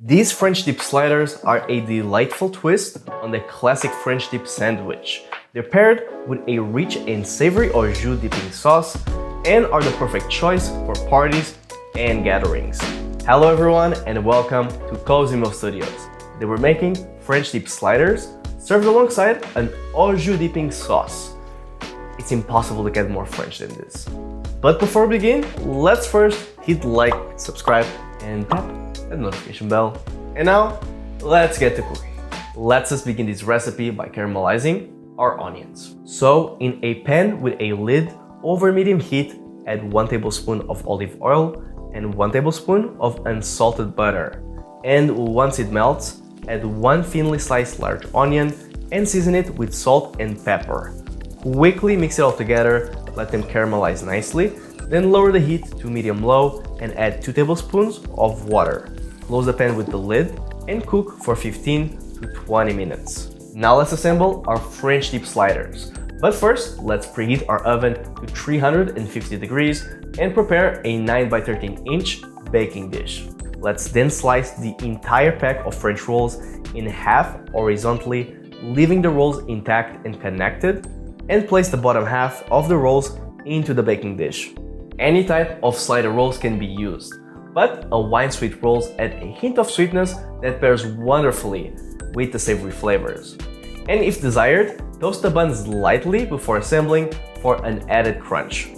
These French dip sliders are a delightful twist on the classic French dip sandwich. They're paired with a rich and savory au jus dipping sauce and are the perfect choice for parties and gatherings. Hello everyone and welcome to Cozymeal Studios. They were making French dip sliders served alongside an au jus dipping sauce. It's impossible to get more French than this. But before we begin, let's first hit like, subscribe, and tap the notification bell. And now, let's get to cooking. Let's just begin this recipe by caramelizing our onions. So, in a pan with a lid over medium heat, add 1 tablespoon of olive oil and 1 tablespoon of unsalted butter. And once it melts, add 1 thinly sliced large onion and season it with salt and pepper. Quickly mix it all together, let them caramelize nicely, then lower the heat to medium-low and add 2 tablespoons of water. Close the pan with the lid and cook for 15 to 20 minutes. Now let's assemble our French dip sliders. But first, let's preheat our oven to 350 degrees and prepare a 9 by 13 inch baking dish. Let's then slice the entire pack of French rolls in half horizontally, leaving the rolls intact and connected, and place the bottom half of the rolls into the baking dish. Any type of slider rolls can be used, but Hawaiian sweet rolls add a hint of sweetness that pairs wonderfully with the savory flavors. And if desired, toast the buns lightly before assembling for an added crunch.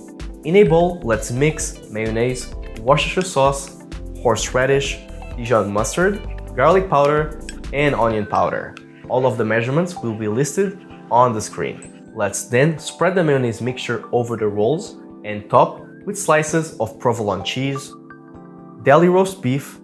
In a bowl, let's mix mayonnaise, Worcestershire sauce, horseradish, Dijon mustard, garlic powder, and onion powder. All of the measurements will be listed on the screen. Let's then spread the mayonnaise mixture over the rolls and top with slices of provolone cheese, deli roast beef,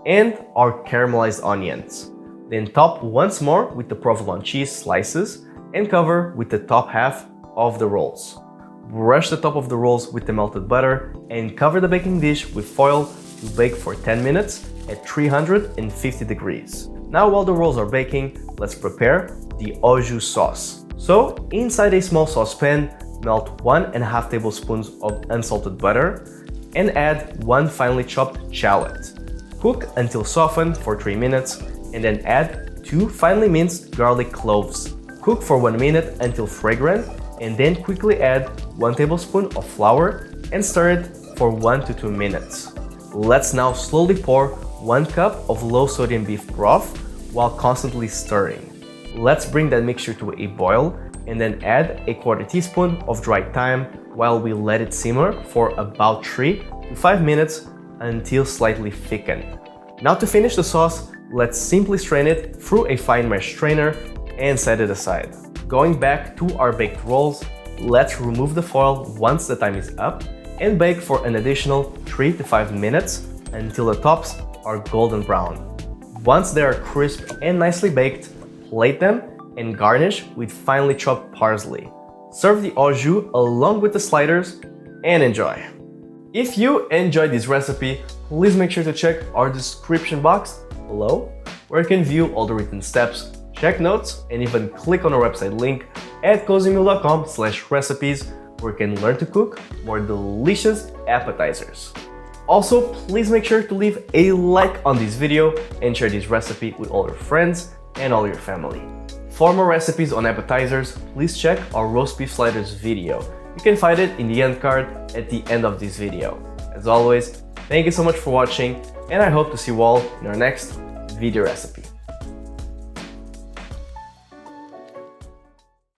and our caramelized onions. Then top once more with the provolone cheese slices and cover with the top half of the rolls. Brush the top of the rolls with the melted butter and cover the baking dish with foil to bake for 10 minutes at 350 degrees. Now while the rolls are baking, let's prepare the au jus sauce. So, inside a small saucepan, melt 1.5 tablespoons of unsalted butter and add 1 finely chopped shallot. Cook until softened for 3 minutes and then add 2 finely minced garlic cloves. Cook for 1 minute until fragrant and then quickly add 1 tablespoon of flour and stir it for 1 to 2 minutes. Let's now slowly pour 1 cup of low sodium beef broth while constantly stirring. Let's bring that mixture to a boil and then add a 1/4 teaspoon of dried thyme while we let it simmer for about 3 to 5 minutes until slightly thickened. Now to finish the sauce, let's simply strain it through a fine mesh strainer and set it aside. Going back to our baked rolls, let's remove the foil once the time is up and bake for an additional 3 to 5 minutes until the tops are golden brown. Once they are crisp and nicely baked, plate them and garnish with finely chopped parsley. Serve the au jus along with the sliders and enjoy. If you enjoyed this recipe, please make sure to check our description box below where you can view all the written steps, check notes, and even click on our website link at cozymeal.com/recipes where you can learn to cook more delicious appetizers. Also, please make sure to leave a like on this video and share this recipe with all your friends and all your family. For more recipes on appetizers, please check our roast beef sliders video. You can find it in the end card at the end of this video. As always, thank you so much for watching, and I hope to see you all in our next video recipe.